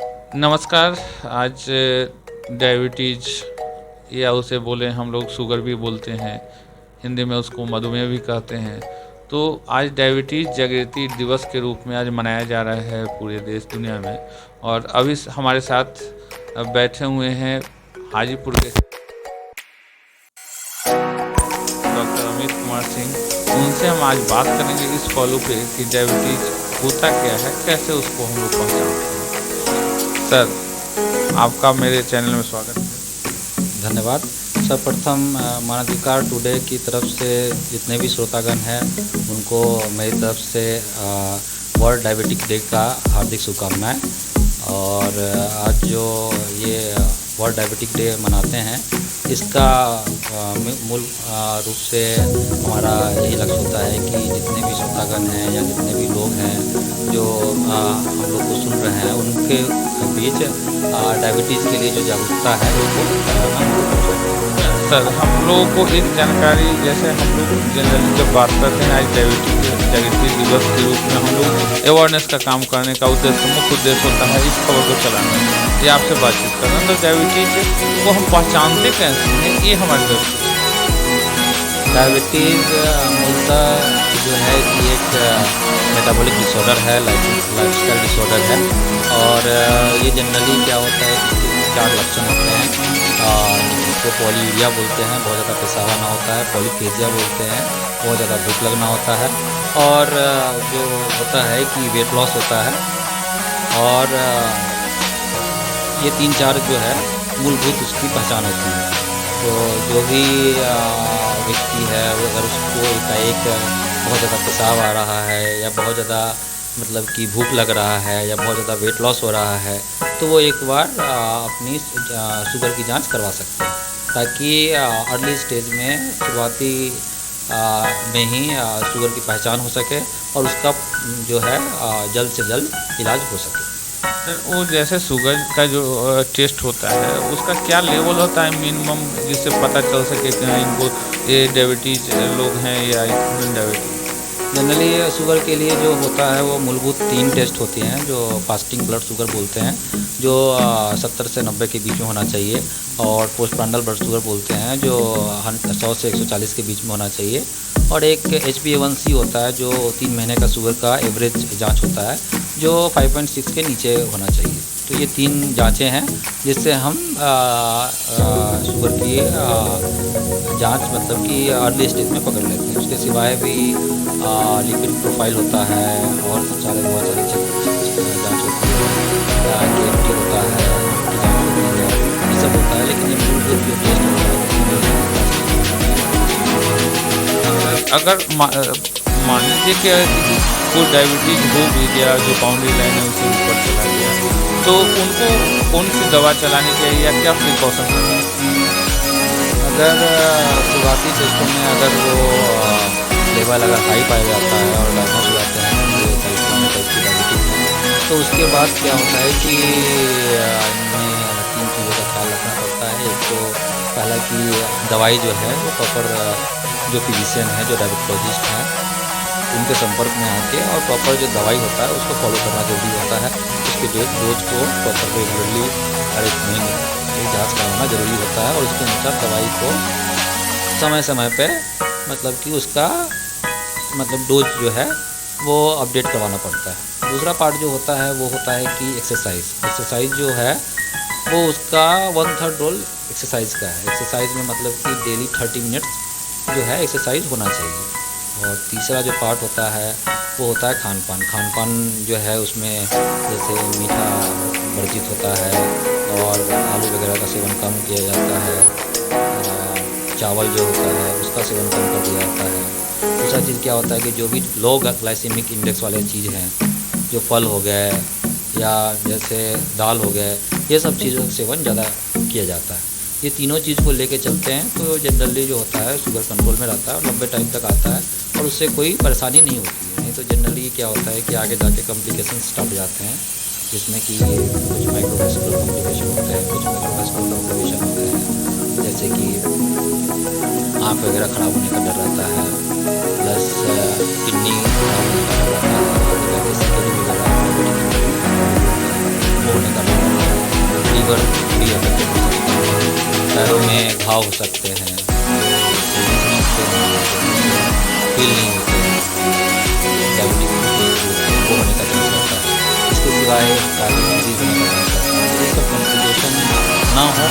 नमस्कार। आज डायबिटीज या उसे बोलें हम लोग शुगर भी बोलते हैं, हिंदी में उसको मधुमेह भी कहते हैं। तो आज डायबिटीज जागृति दिवस के रूप में आज मनाया जा रहा है पूरे देश दुनिया में। और अभी हमारे साथ बैठे हुए हैं हाजीपुर के डॉक्टर अमित कुमार सिंह। उनसे हम आज बात करेंगे इस पहलू पे कि डायबिटीज होता क्या है, कैसे उसको हम लोग पहचानते हैं। सर, आपका मेरे चैनल में स्वागत है। धन्यवाद। सर्वप्रथम मानवाधिकार टुडे की तरफ से जितने भी श्रोतागण हैं उनको मेरी तरफ से वर्ल्ड डायबिटिक डे का हार्दिक शुभकामनाएं। और आज जो ये वर्ल्ड डायबिटिक डे मनाते हैं इसका मूल रूप से हमारा यही लक्ष्य होता है कि जितने भी श्रोतागण हैं या जितने भी लोग हैं जो हम लोग को सुन रहे हैं उनके बीच डायबिटीज़ के लिए जो जागरूकता है उसको सर, हम लोगों को एक जानकारी, जैसे हम लोग जनरली जब बात करते हैं आज डायबिटीज दिवस के रूप में हम लोग अवेयरनेस का काम करने का मुख्य उद्देश्य होता है इस खबर को चलाना या आपसे बातचीत करना। तो डायबिटीज को हम पहचानते कैसे हैं, ये हमारे दोस्त। डायबिटीज़ मूलतः जो है कि एक मेटाबॉलिक डिसऑर्डर है, लाइफस्टाइल डिसऑर्डर है। और ये जनरली क्या होता है कि इसके 4 लक्षण होते हैं। जिसको पॉलीयूरिया बोलते हैं, बहुत ज़्यादा पेशाब आना होता है। पॉलीफेजिया बोलते हैं, बहुत ज़्यादा भूख लगना होता है। और जो होता है कि वेट लॉस होता है। और ये 3-4 जो है मूलभूत उसकी पहचान होती है। तो जो भी व्यक्ति है वो अगर उसको एकाएक बहुत ज़्यादा पेशाब आ रहा है या बहुत ज़्यादा मतलब कि भूख लग रहा है या बहुत ज़्यादा वेट लॉस हो रहा है तो वो एक बार अपनी शुगर की जांच करवा सकते हैं, ताकि अर्ली स्टेज में शुरुआती में ही शुगर की पहचान हो सके और उसका जो है जल्द से जल्द इलाज हो सके। सर, वो जैसे शुगर का जो टेस्ट होता है उसका क्या लेवल होता है मिनिमम, जिससे पता चल सके कि हाँ, इनको ये डायबिटीज लोग हैं या डायबिटीज। जनरली शुगर के लिए जो होता है वो मूलभूत 3 टेस्ट होते हैं जो फास्टिंग ब्लड शुगर बोलते हैं, जो 70 से 90 के बीच में होना चाहिए। और पोस्ट प्रांडल ब्लड शुगर बोलते हैं जो 100 से 140 के बीच में होना चाहिए। और एक HbA1c होता है जो 3 महीने का शुगर का एवरेज जांच होता है जो 5.6 के नीचे होना चाहिए। तो ये 3 जांचें हैं जिससे हम शुगर की जांच मतलब कि अर्ली स्टेज में पकड़ लेते हैं। उसके सिवाय भी लिपिड प्रोफाइल होता है और बहुत सारी जांच होती है, KFT होता है, की जांच होती है, ये सब होता है। लेकिन ये मूलभूत जो टेस्ट होता है अगर मान लीजिए कि कोई डायबिटीज हो भी गया, जो बाउंड्री लाइन है उससे ऊपर चला गया, तो उनको कौन सी दवा चलानी चाहिए या क्या प्रिकॉशन करना चाहिए? अगर शुरुआती टेस्टों में अगर वो लेवल अगर हाई पाया जाता है और डायग्नोस हो जाते हैं कि टाइप 1 टाइप 2 डायबिटीज़ है, तो उसके बाद क्या होता है कि इनमें 3 चीज़ों का ख्याल रखना पड़ता है। एक तो पहला कि दवाई जो है वो प्रॉपर जो फिजिशियन है, जो डायबिटोलॉजिस्ट हैं, उनके संपर्क में आके और प्रॉपर जो दवाई होता है उसको फॉलो करना जरूरी होता है। उसके डोज को प्रॉपर रेगुलरली हर एक महीने जाँच करवाना ज़रूरी होता है और उसके अनुसार दवाई को समय समय पे मतलब कि उसका मतलब डोज जो है वो अपडेट करवाना पड़ता है। दूसरा पार्ट जो होता है वो होता है कि एक्सरसाइज जो है वो उसका 1/3 रोल एक्सरसाइज का है। एक्सरसाइज में मतलब कि डेली 30 मिनट्स जो है एक्सरसाइज होना चाहिए। और तीसरा जो पार्ट होता है वो होता है खान पान जो है उसमें जैसे मीठा वर्जित होता है और आलू वगैरह का सेवन कम किया जाता है। चावल जो होता है उसका सेवन कम कर दिया जाता है। दूसरा चीज़ क्या होता है कि जो भी लो ग्लाइसेमिक इंडेक्स वाले चीज़ हैं, जो फल हो गए या जैसे दाल हो गए, ये सब चीज़ों का सेवन ज़्यादा किया जाता है। ये तीनों चीज़ को लेके चलते हैं तो जनरली जो होता है शुगर कंट्रोल में रहता है और लंबे टाइम तक आता है और उससे कोई परेशानी नहीं होती है। नहीं तो जनरली क्या होता है कि आगे जाके कॉम्प्लिकेशन स्टार्ट हो जाते हैं, जिसमें कि कुछ माइक्रोवेस्कुलर कॉम्प्लिकेशन होते हैं, कुछ मैक्रोवेस्कुलर कॉम्प्लिकेशन होते हैं, जैसे कि आँख वगैरह ख़राब होने का डर रहता है, प्लस किडनी खराब होने का डर रहता है, वगैरह होने का डर लीवर भी अफेक्टेड हो सकता है, पैरों में घाव हो सकते हैं, फील नहीं होते, डायबिटिक वो होने का चांस रहता है। इसके सिवाय कार्डियक डिजीज होने का चांस रहता है। ये सब कॉम्प्लिकेशन ना हो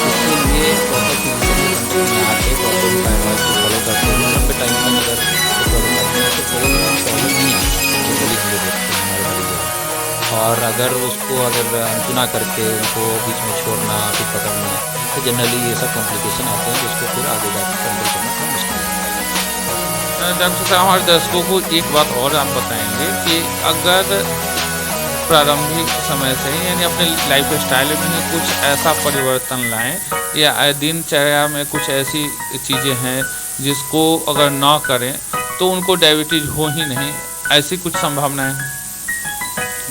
इसके लिए प्रॉपर फिजिशियन के कंसल्ट में आके प्रॉपर उनका एडवाइस को फॉलो करते हुए लंबे टाइम तक अगर फॉलो करते हैं तो कोई प्रॉब्लम नहीं आती जनरली हम लोग देखते हैं हमारे मरीजों में। और अगर उसको अगर अनसुना करके उनको बीच में छोड़ना फिर पकड़ना तो जनरली ये सब कॉम्प्लिकेशन आते हैं जिसको फिर आगे जाकर कंट्रोल करना थोड़ा मुश्किल है। डॉक्टर साहब हमारे दर्शकों को एक बात और आप बताएंगे कि अगर प्रारंभिक समय से ही यानी अपने लाइफ स्टाइल में ही कुछ ऐसा परिवर्तन लाएं या दिनचर्या में कुछ ऐसी चीज़ें हैं जिसको अगर ना करें तो उनको डायबिटीज़ हो ही नहीं, ऐसी कुछ संभावनाएं हैं?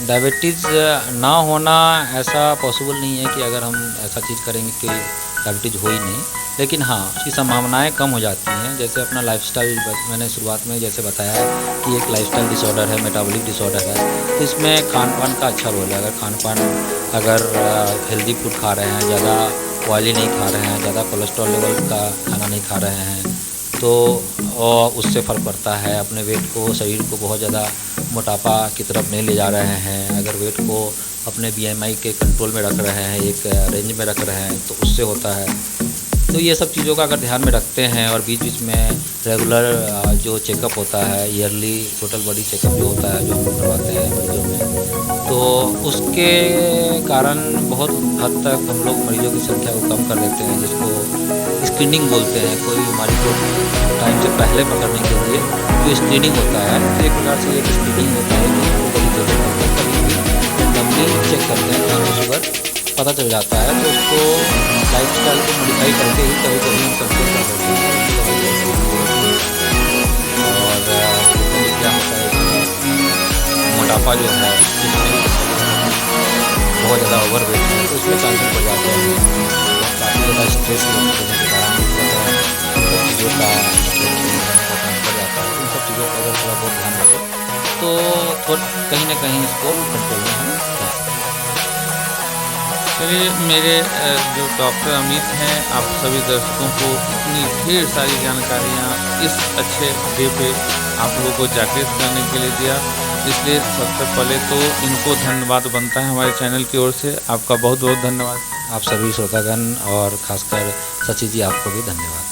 डायबिटीज़ ना होना ऐसा पॉसिबल नहीं है कि अगर हम ऐसा चीज़ करेंगे कि डायबिटीज़ हो ही नहीं, लेकिन हाँ उसकी संभावनाएं कम हो जाती हैं। जैसे अपना लाइफस्टाइल मैंने शुरुआत में जैसे बताया है कि एक लाइफस्टाइल डिसऑर्डर है, मेटाबॉलिक डिसऑर्डर है, तो इसमें खान पान का अच्छा रोल है। अगर खान पान अगर हेल्दी फूड खा रहे हैं, ज़्यादा ऑयली नहीं खा रहे हैं, ज़्यादा कोलेस्ट्रॉल लेवल का खाना नहीं खा रहे हैं तो उससे फ़र्क पड़ता है। अपने वेट को, शरीर को बहुत ज़्यादा मोटापा की तरफ नहीं ले जा रहे हैं, अगर वेट को अपने BMI के कंट्रोल में रख रहे हैं, एक रेंज में रख रहे हैं तो उससे होता है। तो ये सब चीज़ों का अगर ध्यान में रखते हैं और बीच बीच में रेगुलर जो चेकअप होता है, ईयरली टोटल बॉडी चेकअप जो होता है जो हम लोग करवाते हैं मरीजों में, तो उसके कारण बहुत हद तक हम लोग मरीजों की संख्या को कम कर देते हैं, जिसको स्क्रीनिंग बोलते हैं। कोई बीमारी को टाइम से पहले पकड़ने के लिए जो स्क्रीनिंग होता है, एक प्रकार से एक स्क्रीनिंग होता है जो हमको बड़ी ज़रूरत होती है। कभी भी रैंडमली चेक करते हैं तो शुगर पता चल जाता है, तो उसको लाइफस्टाइल को मॉडिफाई करके ही कभी कभी हम कंट्रोल कर लेते हैं। और कभी क्या होता है कि मोटापा जो है उसमें बहुत ज़्यादा ओवरवेट है तो उसमें चांसेस बढ़ जाते हैं, काफ़ी ज़्यादा स्ट्रेस लेने के कारण सब चीज़ों का बढ़ जाता है। इन सब चीज़ों का अगर थोड़ा बहुत ध्यान रखें तो कहीं ना कहीं इसको कंट्रोल में हम ला सकते हैं। चलिए, मेरे जो डॉक्टर अमित हैं, आप सभी दर्शकों को इतनी ढेर सारी जानकारियाँ इस अच्छे डे पे आप लोगों को जागृत करने के लिए दिया, इसलिए सबसे पहले तो इनको धन्यवाद बनता है हमारे चैनल की ओर से। आपका बहुत बहुत धन्यवाद। आप सभी श्रोतागण और ख़ासकर सची जी आपको भी धन्यवाद।